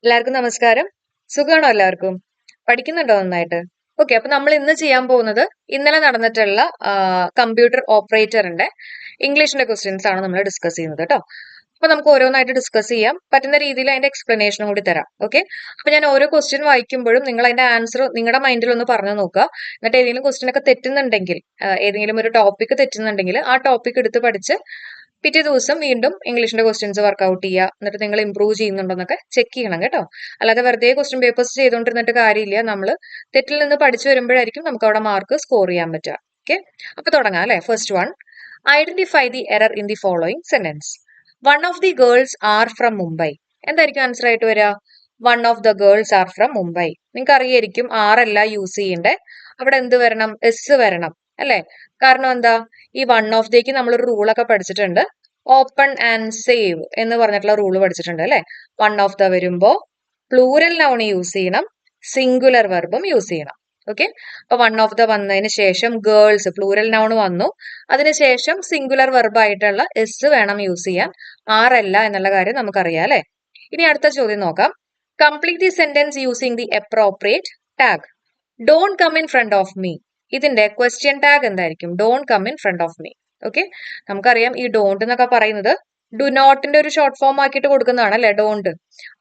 എല്ലാവർക്കും നമസ്കാരം. സുഖാണോ എല്ലാവർക്കും? പഠിക്കുന്നുണ്ടോ നന്നായിട്ട്? ഓക്കെ. അപ്പൊ നമ്മൾ ഇന്ന് ചെയ്യാൻ പോകുന്നത് ഇന്നലെ നടന്നിട്ടുള്ള കമ്പ്യൂട്ടർ ഓപ്പറേറ്ററിന്റെ ഇംഗ്ലീഷിന്റെ ക്വസ്റ്റ്യൻസ് ആണ് നമ്മൾ ഡിസ്കസ് ചെയ്യുന്നത് കേട്ടോ. അപ്പൊ നമുക്ക് ഓരോന്നായിട്ട് ഡിസ്കസ് ചെയ്യാം. പറ്റുന്ന രീതിയിൽ അതിന്റെ എക്സ്പ്ലനേഷനും കൂടി തരാം. ഓക്കെ. അപ്പൊ ഞാൻ ഓരോ ക്വസ്റ്റ്യൻ വായിക്കുമ്പോഴും നിങ്ങൾ അതിന്റെ ആൻസർ നിങ്ങളുടെ മൈൻഡിൽ ഒന്ന് പറഞ്ഞു നോക്കുക. എന്നിട്ട് ഏതെങ്കിലും ക്വസ്റ്റ്യൻ ഒക്കെ തെറ്റുന്നുണ്ടെങ്കിൽ ഏതെങ്കിലും ഒരു ടോപ്പിക് തെറ്റുന്നുണ്ടെങ്കിൽ ആ ടോപ്പിക് എടുത്ത് പഠിച്ച് പിറ്റേ ദിവസം വീണ്ടും ഇംഗ്ലീഷിന്റെ ക്വസ്റ്റ്യൻസ് വർക്ക്ഔട്ട് ചെയ്യുക. എന്നിട്ട് നിങ്ങൾ ഇംപ്രൂവ് ചെയ്യുന്നുണ്ടോന്നൊക്കെ ചെക്ക് ചെയ്യണം കേട്ടോ. അല്ലാതെ വെറുതെ ക്വസ്റ്റ്യൻ പേപ്പേഴ്സ് ചെയ്തുകൊണ്ടിരുന്നിട്ട് കാര്യമില്ല. നമ്മൾ തെറ്റിൽ നിന്ന് പഠിച്ചു വരുമ്പോഴായിരിക്കും നമുക്ക് അവിടെ മാർക്ക് സ്കോർ ചെയ്യാൻ പറ്റുക. ഓക്കെ. അപ്പൊ തുടങ്ങാം അല്ലെ. First one, identify the error in the following sentence. One of the girls are from Mumbai. എന്തായിരിക്കും ആൻസർ ആയിട്ട് വരിക? One of the girls are from Mumbai. നിങ്ങൾക്ക് അറിയായിരിക്കും ആറല്ല യൂസ് ചെയ്യണ്ടേ. അവിടെ എന്ത് വരണം? എസ് വരണം അല്ലെ. കാരണം എന്താ? ഈ വൺ ഓഫ് ദേക്ക് നമ്മളൊരു റൂളൊക്കെ പഠിച്ചിട്ടുണ്ട്. ഓപ്പൺ ആൻഡ് സേവ് എന്ന് പറഞ്ഞിട്ടുള്ള റൂള് പഠിച്ചിട്ടുണ്ട് അല്ലെ. വൺ ഓഫ് ദ വരുമ്പോ പ്ലൂരൽ നൗൺ യൂസ് ചെയ്യണം, സിംഗുലർ വെർബും യൂസ് ചെയ്യണം. ഓക്കെ. അപ്പൊ വൺ ഓഫ് ദ വന്നതിന് ശേഷം ഗേൾസ് പ്ലൂരൽ നൗൺ വന്നു. അതിനുശേഷം സിംഗുലർ വെർബ് ആയിട്ടുള്ള എസ് വേണം യൂസ് ചെയ്യാൻ. ആറല്ല എന്നുള്ള കാര്യം നമുക്കറിയാം അല്ലെ. ഇനി അടുത്ത ചോദ്യം നോക്കാം. Complete the sentence using the appropriate tag. Don't come in front of me. ഇതിന്റെ ക്വസ്റ്റ്യൻ ടാഗ് എന്തായിരിക്കും? Don't come in front of me. Okay. നമുക്കറിയാം ഈ ഡോണ്ട് എന്നൊക്കെ പറയുന്നത് ഡു നോട്ടിന്റെ ഒരു ഷോർട്ട് ഫോം ആക്കിയിട്ട് കൊടുക്കുന്നതാണ് അല്ലെ ഡോണ്ട്.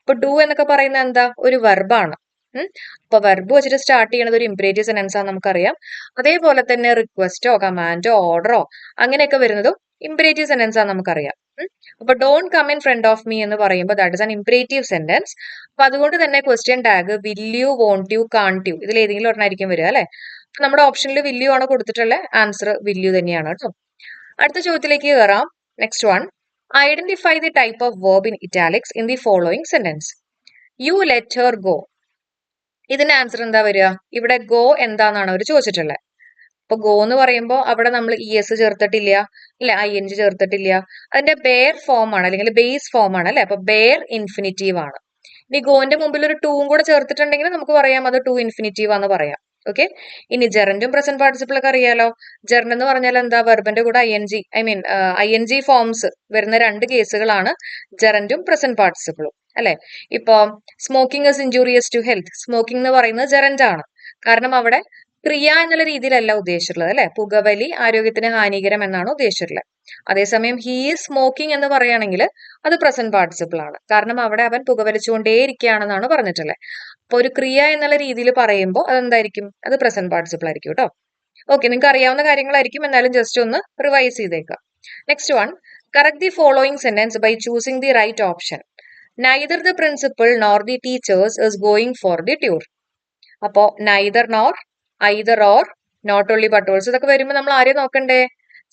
അപ്പൊ ഡു എന്നൊക്കെ പറയുന്നത് എന്താ? ഒരു വെർബാണ്. അപ്പൊ വെർബ് വെച്ചിട്ട് സ്റ്റാർട്ട് ചെയ്യുന്നത് ഒരു ഇംപരേറ്റീവ് സെന്റൻസ് ആണ് നമുക്കറിയാം. അതേപോലെ തന്നെ റിക്വസ്റ്റോ കമാൻഡോ ഓർഡറോ അങ്ങനെയൊക്കെ വരുന്നതും ഇംപരേറ്റീവ് സെന്റൻസ് ആണ് നമുക്കറിയാം. അപ്പൊ don't come in front of me എന്ന് പറയുമ്പോൾ that is an imperative sentence. അപ്പൊ അതുകൊണ്ട് തന്നെ question tag will you, won't you, can't you ഇതിൽ ഏതെങ്കിലും ഒരെണ്ണമായിരിക്കും വരിക അല്ലെ. നമ്മുടെ ഓപ്ഷനിൽ വിൽ യു ആണ് കൊടുത്തിട്ടുള്ളത്. ആൻസർ വിൽ യു തന്നെയാണ് കേട്ടോ. അടുത്ത ചോദ്യത്തിലേക്ക് കയറാം. Next one, identify the type of verb in italics in the following sentence. You let her go. ഇതിന്റെ ആൻസർ എന്താ വരിക? ഇവിടെ ഗോ എന്താന്നാണ് അവർ ചോദിച്ചിട്ടുള്ളത്. അപ്പൊ ഗോ എന്ന് പറയുമ്പോൾ അവിടെ നമ്മൾ ഇ എസ് ചേർത്തിട്ടില്ല അല്ലെ, ഐ എൻ ജി ചേർത്തിട്ടില്ല. അതിന്റെ ബെയർ ഫോം ആണ് അല്ലെങ്കിൽ ബേസ് ഫോം ആണ് അല്ലെ. അപ്പൊ ബെയർ ഇൻഫിനിറ്റീവ് ആണ്. ഇനി ഗോന്റെ മുമ്പിൽ ഒരു ടൂവും കൂടെ ചേർത്തിട്ടുണ്ടെങ്കിൽ നമുക്ക് പറയാം അത് ടു ഇൻഫിനിറ്റീവ് ആണെന്ന് പറയാം. ഓക്കെ. ഇനി ജെറന്റും പ്രസന്റ് പാർട്ടിസിപ്പിൾ ഒക്കെ അറിയാലോ. ജെറൻ എന്ന് പറഞ്ഞാൽ എന്താ? വെർബിന്റെ കൂടെ ഐ എൻ ജി ഫോംസ് വരുന്ന രണ്ട് കേസുകളാണ് ജെറന്റും പ്രസന്റ് പാർട്ടിസിപ്പിളും അല്ലെ. ഇപ്പൊ smoking is injurious to health. Smoking എന്ന് പറയുന്നത് ജെറന്റ് ആണ്. കാരണം അവിടെ ക്രിയ എന്നുള്ള രീതിയിലല്ല ഉദ്ദേശിച്ചിട്ടുള്ളത് അല്ലെ. പുകവലി ആരോഗ്യത്തിന് ഹാനികരം എന്നാണ് ഉദ്ദേശിച്ചിട്ടുള്ളത്. അതേസമയം ഹീ ഈസ് സ്മോക്കിംഗ് എന്ന് പറയുകയാണെങ്കിൽ അത് പ്രസന്റ് പാർട്ടിസിപ്പിൾ ആണ്. കാരണം അവിടെ അവൻ പുകവലിച്ചുകൊണ്ടേയിരിക്കുകയാണെന്നാണ് പറഞ്ഞിട്ടുള്ളത്. അപ്പൊ ഒരു ക്രിയ എന്നുള്ള രീതിയിൽ പറയുമ്പോൾ അതെന്തായിരിക്കും? അത് പ്രസന്റ് പാർട്ടിസിപ്പിൾ ആയിരിക്കും കേട്ടോ. ഓക്കെ. നിങ്ങൾക്ക് അറിയാവുന്ന കാര്യങ്ങളായിരിക്കും, എന്നാലും ജസ്റ്റ് ഒന്ന് റിവൈസ് ചെയ്തേക്കാം. Next one, correct the following sentence by choosing the right option. Neither the principal nor the teachers is going for the tour. അപ്പോ neither nor, either or, not only but also ഇതൊക്കെ വരുമ്പോൾ നമ്മൾ ആരെയും നോക്കണ്ടേ?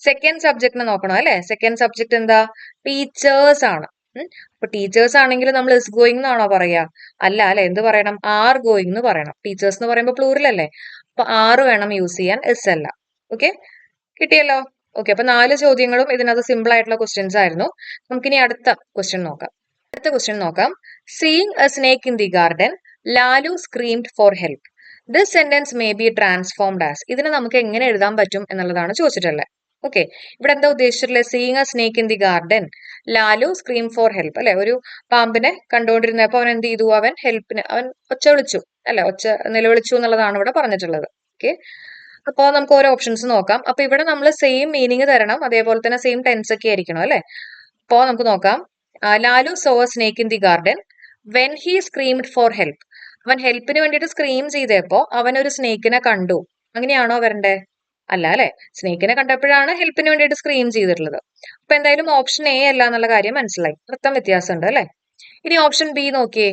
Second സബ്ജക്റ്റിനെ നോക്കണം അല്ലെ. Second subject എന്താ? Teachers ആണ്. അപ്പൊ ടീച്ചേഴ്സ് ആണെങ്കിൽ നമ്മൾ ഇസ് ഗോയിങ് എന്നാണോ പറയാ? അല്ല അല്ലെ. എന്ത് പറയണം? ആർ ഗോയിങ് എന്ന് പറയണം. ടീച്ചേഴ്സ് എന്ന് പറയുമ്പോൾ പ്ലൂറൽ അല്ലേ. അപ്പൊ ആറ് വേണം യൂസ് ചെയ്യാൻ, എസ് അല്ല. ഓക്കെ. കിട്ടിയല്ലോ. ഓക്കെ. അപ്പൊ 4 ചോദ്യങ്ങളും ഇതിനകത്ത് സിമ്പിൾ ആയിട്ടുള്ള ക്വസ്റ്റ്യൻസ് ആയിരുന്നു. നമുക്കിനി അടുത്ത ക്വസ്റ്റ്യൻ നോക്കാം. അടുത്ത ക്വസ്റ്റ്യൻ നോക്കാം. Seeing a snake in the garden, Lalu screamed for help. This sentence may be transformed as. ഇതിനെ നമുക്ക് എങ്ങനെ എഴുതാൻ പറ്റും എന്നുള്ളതാണ് ചോദിച്ചിട്ടുള്ളത്. ഓക്കെ. ഇവിടെ എന്താ ഉദ്ദേശിച്ചിട്ടുള്ളത്? Seeing a snake in the garden, Lalu scream for help അല്ലെ. ഒരു പാമ്പിനെ കണ്ടുകൊണ്ടിരുന്നപ്പോ അവൻ എന്ത് ചെയ്തു? അവൻ ഹെൽപ്പിന് അവൻ ഒച്ച വിളിച്ചു അല്ലെ. ഒച്ച നിലവിളിച്ചു എന്നുള്ളതാണ് ഇവിടെ പറഞ്ഞിട്ടുള്ളത്. ഓക്കെ. അപ്പൊ നമുക്ക് ഓരോ ഓപ്ഷൻസ് നോക്കാം. അപ്പൊ ഇവിടെ നമ്മൾ സെയിം മീനിങ് തരണം, അതേപോലെ തന്നെ സെയിം ടെൻസ് ഒക്കെ ആയിരിക്കണം അല്ലെ. അപ്പോ നമുക്ക് നോക്കാം. Lalu so A snake in the garden when he screamed for help. അവൻ ഹെൽപ്പിന് വേണ്ടിയിട്ട് സ്ക്രീം ചെയ്തപ്പോ അവൻ ഒരു സ്നേക്കിനെ കണ്ടു. അങ്ങനെയാണോ വരണ്ടേ? അല്ല അല്ലെ. സ്നേക്കിനെ കണ്ടപ്പോഴാണ് ഹെൽപ്പിന് വേണ്ടിയിട്ട് സ്ക്രീം ചെയ്തിട്ടുള്ളത്. അപ്പൊ എന്തായാലും ഓപ്ഷൻ എ അല്ല എന്നുള്ള കാര്യം മനസ്സിലായി. അർത്ഥം വ്യത്യാസമുണ്ട് അല്ലെ. ഇനി ഓപ്ഷൻ ബി നോക്കിയേ.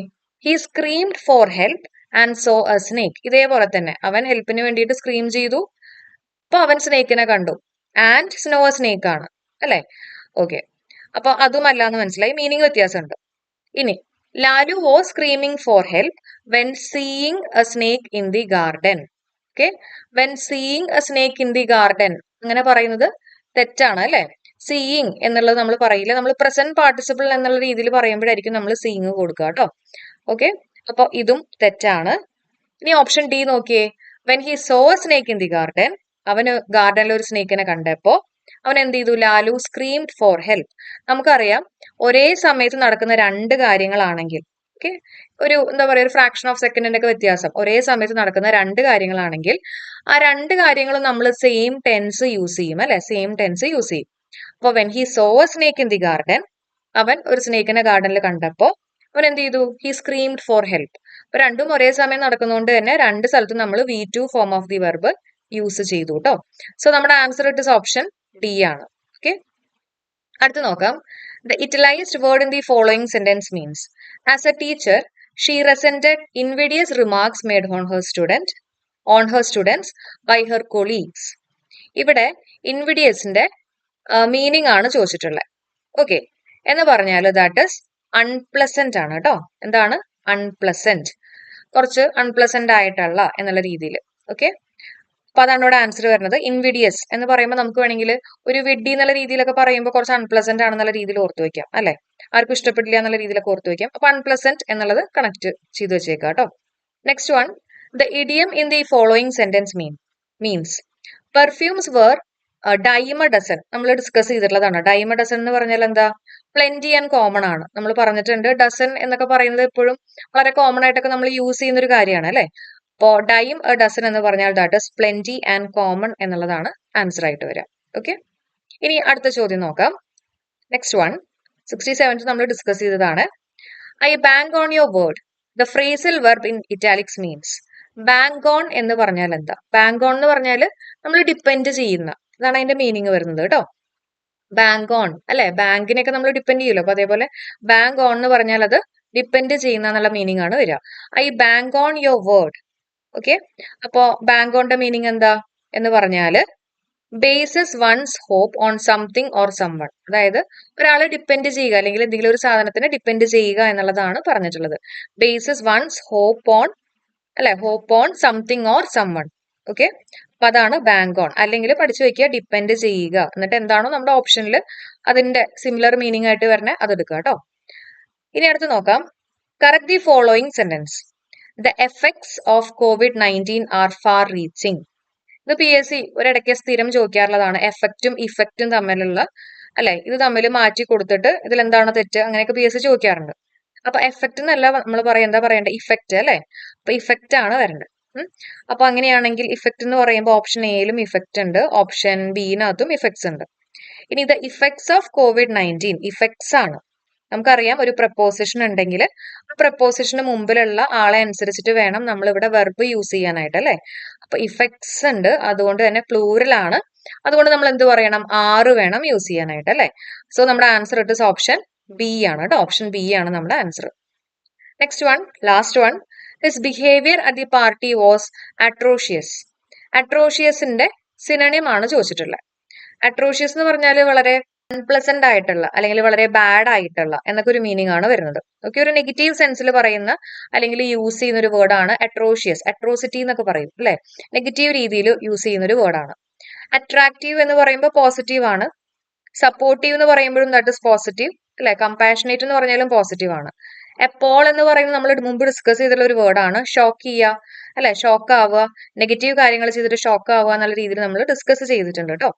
He screamed for help and so A snake. ഇതേപോലെ തന്നെ അവൻ ഹെൽപ്പിന് വേണ്ടിയിട്ട് സ്ക്രീം ചെയ്തു, അപ്പൊ അവൻ സ്നേക്കിനെ കണ്ടു. ആൻഡ് സ്നോ എ സ്നേക്ക് ആണ് അല്ലെ. ഓക്കെ. അപ്പൊ അതും അല്ല എന്ന് മനസ്സിലായി. മീനിങ് വ്യത്യാസമുണ്ട്. ഇനി Lalu was screaming for help when seeing a snake in the garden. Okay. When seeing a snake in the garden അങ്ങനെ പറയുന്നത് തെറ്റാണ് അല്ലെ. സീയിങ് എന്നുള്ളത് നമ്മൾ പറയില്ല. നമ്മൾ പ്രസന്റ് പാർട്ടിസിപ്പിൾ എന്നുള്ള രീതിയിൽ പറയുമ്പോഴായിരിക്കും നമ്മൾ സീയിങ് കൊടുക്കുക കേട്ടോ. ഓക്കെ. അപ്പൊ ഇതും തെറ്റാണ്. ഇനി ഓപ്ഷൻ ഡി നോക്കിയേ. When he so A snake in the garden, അവന് ഗാർഡനിൽ ഒരു സ്നേക്കിനെ കണ്ടപ്പോ അവൻ എന്ത് ചെയ്തു? Lalu screamed for help. നമുക്കറിയാം ഒരേ സമയത്ത് നടക്കുന്ന രണ്ട് കാര്യങ്ങളാണെങ്കിൽ ഓക്കെ, ഒരു എന്താ പറയുക, ഒരു ഫ്രാക്ഷൻ ഓഫ് സെക്കൻഡിന്റെ ഒക്കെ വ്യത്യാസം, ഒരേ സമയത്ത് നടക്കുന്ന രണ്ട് കാര്യങ്ങളാണെങ്കിൽ ആ രണ്ട് കാര്യങ്ങളും നമ്മൾ സെയിം ടെൻസ് യൂസ് ചെയ്യും അല്ലെ, സെയിം ടെൻസ് യൂസ് ചെയ്യും. അപ്പൊ when he so A snake in the garden, അവൻ ഒരു സ്നേക്കിനെ ഗാർഡനിൽ കണ്ടപ്പോ അവൻ എന്ത് ചെയ്തു, ഹി സ്ക്രീംഡ് ഫോർ ഹെൽപ്പ്. അപ്പൊ രണ്ടും ഒരേ സമയം നടക്കുന്നതുകൊണ്ട് തന്നെ രണ്ട് സ്ഥലത്തും നമ്മൾ V2 form of the verb use ചെയ്തു കേട്ടോ. സോ നമ്മുടെ answer it is option D ആണ്. ഓക്കെ, അടുത്ത് നോക്കാം. The italicised word in the following sentence means as a teacher she resented invidious remarks made on her students by her colleagues. ഇവിടെ ഇൻവിഡിയസിന്റെ meaning ആണ് ചോദിച്ചിട്ടുള്ളത്. ഓക്കെ, എന്ന് പറഞ്ഞാൽ ദാറ്റ് ഇസ് അൺപ്ലസന്റ് ആണ് കേട്ടോ. എന്താണ് അൺപ്ലസന്റ്, കുറച്ച് അൺപ്ലസന്റ് ആയിട്ടുള്ള എന്നുള്ള രീതിയിൽ. ഓക്കെ, അപ്പൊ അതാണ് ഇവിടെ ആൻസർ വരുന്നത്. ഇൻവിഡിയസ് എന്ന് പറയുമ്പോൾ നമുക്ക് വേണമെങ്കിൽ ഒരു വിഡ്ഡി എന്നുള്ള രീതിയിലൊക്കെ പറയുമ്പോൾ കുറച്ച് അൺപ്ലസന്റ് ആണെന്നുള്ള രീതിയിൽ ഓർത്തു വെക്കാം അല്ലെ, ആർക്കും ഇഷ്ടപ്പെട്ടില്ല എന്നുള്ള രീതിയിലൊക്കെ ഓർത്തു വെക്കാം. അപ്പൊ അൺപ്ലസന്റ് എന്നുള്ളത് കണക്ട് ചെയ്ത് വെച്ചേക്കാം കേട്ടോ. Next one, the idiom in the following sentence means perfumes were dime a dozen. നമ്മൾ ഡിസ്കസ് ചെയ്തിട്ടുള്ളതാണ്. ഡൈമ ഡസൻ എന്ന് പറഞ്ഞാൽ എന്താ, പ്ലെന്റി ആൻഡ് കോമൺ ആണ്. നമ്മൾ പറഞ്ഞിട്ടുണ്ട് ഡസൻ എന്നൊക്കെ പറയുന്നത് എപ്പോഴും വളരെ കോമൺ ആയിട്ടൊക്കെ നമ്മൾ യൂസ് ചെയ്യുന്ന ഒരു കാര്യമാണ് അല്ലെ. അപ്പോ ഡൈം എ ഡസൻ എന്ന് പറഞ്ഞാൽ that is plenty and common എന്നുള്ളതാണ് ആൻസർ ആയിട്ട് വരിക. ഓക്കെ, ഇനി അടുത്ത ചോദ്യം നോക്കാം. നെക്സ്റ്റ് വൺ, 67 നമ്മൾ ഡിസ്കസ് ചെയ്തതാണ്. I bank on your word. The phrasal verb in italics means. Bank on എന്ന് പറഞ്ഞാൽ എന്താ? ബാങ്ക് ഓൺ എന്ന് പറഞ്ഞാൽ നമ്മൾ ഡിപ്പെൻഡ് ചെയ്യുന്ന, അതാണ് അതിന്റെ മീനിങ് വരുന്നത് കേട്ടോ. ബാങ്ക് ഓൺ അല്ലെ, ബാങ്കിനെയൊക്കെ നമ്മൾ ഡിപ്പെൻഡ് ചെയ്യുമല്ലോ. അപ്പൊ അതേപോലെ ബാങ്ക് ഓൺ എന്ന് പറഞ്ഞാൽ അത് ഡിപ്പെൻഡ് ചെയ്യുന്ന എന്നുള്ള മീനിങ് ആണ് വരിക. I bank on your word. Okay, അപ്പോ ബാങ്ക് ഓണിന്റെ മീനിങ് എന്താ എന്ന് പറഞ്ഞാല് bases one's hope on something or someone. അതായത് ഒരാളെ ഡിപ്പെൻഡ് ചെയ്യുക അല്ലെങ്കിൽ എന്തെങ്കിലും ഒരു സാധനത്തിനെ ഡിപ്പെൻഡ് ചെയ്യുക എന്നുള്ളതാണ് പറഞ്ഞിട്ടുള്ളത്. ബേസസ് വൺസ് ഹോപ്പ് ഓൺ അല്ലെ, hope on something or someone. Okay, അപ്പൊ അതാണ് ബാങ്ക് ഓൺ. അല്ലെങ്കിൽ പഠിച്ചു വെക്കുക ഡിപ്പെൻഡ് ചെയ്യുക, എന്നിട്ട് എന്താണോ നമ്മുടെ ഓപ്ഷനിൽ അതിന്റെ സിമിലർ മീനിങ് ആയിട്ട് വരണേ അത് എടുക്കുക കേട്ടോ. ഇനി അടുത്ത് നോക്കാം. Correct the following sentence. The effects of COVID-19 are far reaching. ഇത് PSC ഒരിടയ്ക്ക് സ്ഥിരം ചോദിക്കാറുള്ളതാണ്. എഫക്റ്റും ഇഫക്റ്റും തമ്മിലുള്ള അല്ലെ, ഇത് തമ്മിൽ മാറ്റി കൊടുത്തിട്ട് ഇതിൽ എന്താണ് തെറ്റ്, അങ്ങനെയൊക്കെ PSC ചോദിക്കാറുണ്ട്. അപ്പൊ എഫക്റ്റ് എന്നല്ല നമ്മൾ എന്താ പറയണ്ടേ, ഇഫക്റ്റ് അല്ലെ. അപ്പൊ ഇഫക്റ്റ് ആണ് വരേണ്ടത്. അപ്പൊ അങ്ങനെയാണെങ്കിൽ ഇഫക്റ്റ് എന്ന് പറയുമ്പോൾ ഓപ്ഷൻ എയിലും ഇഫക്റ്റ് ഉണ്ട്, ഓപ്ഷൻ ബിനകത്തും ഇഫക്ട്സ് ഉണ്ട്. ഇനി the effects of COVID-19 effects ആണ്. നമുക്കറിയാം ഒരു പ്രപ്പോസിഷൻ ഉണ്ടെങ്കിൽ ആ പ്രപ്പോസിഷന് മുമ്പിലുള്ള ആളെ അനുസരിച്ചിട്ട് വേണം നമ്മൾ ഇവിടെ വെർബ് യൂസ് ചെയ്യാനായിട്ട് അല്ലെ. അപ്പൊ ഇഫക്ട്സ് ഉണ്ട്, അതുകൊണ്ട് തന്നെ പ്ലൂറൽ ആണ്. അതുകൊണ്ട് നമ്മൾ എന്ത് പറയണം, ആറ് വേണം യൂസ് ചെയ്യാനായിട്ട് അല്ലെ. സോ നമ്മുടെ ആൻസർ ഇട്ട് ഓപ്ഷൻ ബി ആണ് കേട്ടോ. ഓപ്ഷൻ ബി ആണ് നമ്മുടെ answer. Next one, last one. His behaviour at the party was atrocious. അട്രോഷ്യസിന്റെ സിനണിം ആണ് ചോദിച്ചിട്ടുള്ളത്. അട്രോഷ്യസ് എന്ന് പറഞ്ഞാൽ വളരെ അൺപ്ലസന്റ് ആയിട്ടുള്ള അല്ലെങ്കിൽ വളരെ ബാഡ് ആയിട്ടുള്ള എന്നൊക്കെ ഒരു മീനിങ് ആണ് വരുന്നത്. ഓക്കെ, ഒരു നെഗറ്റീവ് സെൻസിൽ പറയുന്ന അല്ലെങ്കിൽ യൂസ് ചെയ്യുന്ന ഒരു വേർഡാണ് അട്രോഷ്യസ്. അട്രോസിറ്റി എന്നൊക്കെ പറയും അല്ലെ, നെഗറ്റീവ് രീതിയിൽ യൂസ് ചെയ്യുന്ന ഒരു വേർഡാണ്. അട്രാക്റ്റീവ് എന്ന് പറയുമ്പോൾ പോസിറ്റീവ് ആണ്. സപ്പോർട്ടീവ് എന്ന് പറയുമ്പോഴും ദാറ്റ് ഇസ് പോസിറ്റീവ് അല്ലെ. കമ്പാഷനേറ്റ് എന്ന് പറഞ്ഞാലും പോസിറ്റീവ് ആണ്. എപ്പോൾ എന്ന് പറയുന്നത് നമ്മൾ മുമ്പ് ഡിസ്കസ് ചെയ്തിട്ടുള്ള ഒരു വേർഡാണ്. ഷോക്ക് ചെയ്യുക അല്ലെ, ഷോക്ക് ആവുക, നെഗറ്റീവ് കാര്യങ്ങൾ ചെയ്തിട്ട് ഷോക്ക് ആവുക എന്നുള്ള രീതിയിൽ നമ്മൾ ഡിസ്കസ് ചെയ്തിട്ടുണ്ട് കേട്ടോ.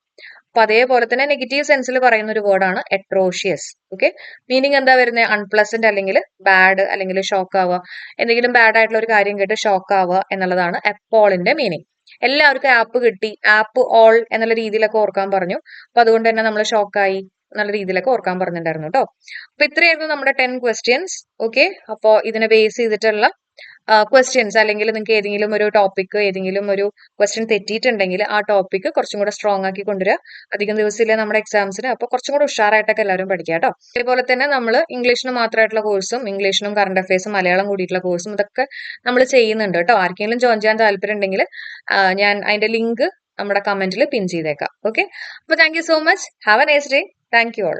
അപ്പൊ അതേപോലെ തന്നെ നെഗറ്റീവ് സെൻസിൽ പറയുന്ന ഒരു വേർഡാണ് അട്രോഷ്യസ്. ഓക്കെ, മീനിങ് എന്താ വരുന്നത്, അൺപ്ലസന്റ് അല്ലെങ്കിൽ ബാഡ് അല്ലെങ്കിൽ ഷോക്ക് ആവുക, എന്തെങ്കിലും ബാഡ് ആയിട്ടുള്ള ഒരു കാര്യം കേട്ട് ഷോക്ക് ആവുക എന്നുള്ളതാണ് എപ്പോളിന്റെ മീനിങ്. എല്ലാവർക്കും ആപ്പ് കിട്ടി, ആപ്പ് ഓൾ എന്നുള്ള രീതിയിലൊക്കെ ഓർക്കാൻ പറഞ്ഞു. അപ്പൊ അതുകൊണ്ട് തന്നെ നമ്മൾ ഷോക്കായി എന്നുള്ള രീതിയിലൊക്കെ ഓർക്കാൻ പറഞ്ഞിട്ടുണ്ടായിരുന്നു കേട്ടോ. അപ്പൊ ഇത്രയായിരുന്നു നമ്മുടെ 10 ക്വസ്റ്റ്യൻസ്. ഓക്കെ, അപ്പോ ഇതിനെ ബേസ് ചെയ്തിട്ടുള്ള ക്വസ്റ്റ്യൻസ് അല്ലെങ്കിൽ നിങ്ങൾക്ക് ഏതെങ്കിലും ഒരു ടോപ്പിക് ഏതെങ്കിലും ഒരു ക്വസ്റ്റ്യൻ തെറ്റിയിട്ടുണ്ടെങ്കിൽ ആ ടോപ്പിക് കുറച്ചും കൂടെ സ്ട്രോങ് ആക്കി കൊണ്ടുവരിക. അധികം ദിവസമില്ല നമ്മുടെ എക്സാംസിന്, അപ്പൊ കുറച്ചും കൂടെ ഉഷാറായിട്ടൊക്കെ എല്ലാവരും പഠിക്കുക കേട്ടോ. അതേപോലെ തന്നെ നമ്മൾ ഇംഗ്ലീഷിന് മാത്രമായിട്ടുള്ള കോഴ്സും ഇംഗ്ലീഷിനും കറണ്ട് അഫയേഴ്സും മലയാളം കൂടിയിട്ടുള്ള കോഴ്സും ഇതൊക്കെ നമ്മൾ ചെയ്യുന്നുണ്ട് കേട്ടോ. ആർക്കെങ്കിലും ജോയിൻ ചെയ്യാൻ താല്പര്യം ഉണ്ടെങ്കിൽ ഞാൻ അതിന്റെ ലിങ്ക് നമ്മുടെ കമന്റിൽ പിൻ ചെയ്തേക്കാം. ഓക്കെ, അപ്പൊ thank you so much. Have A nice day. Thank you all.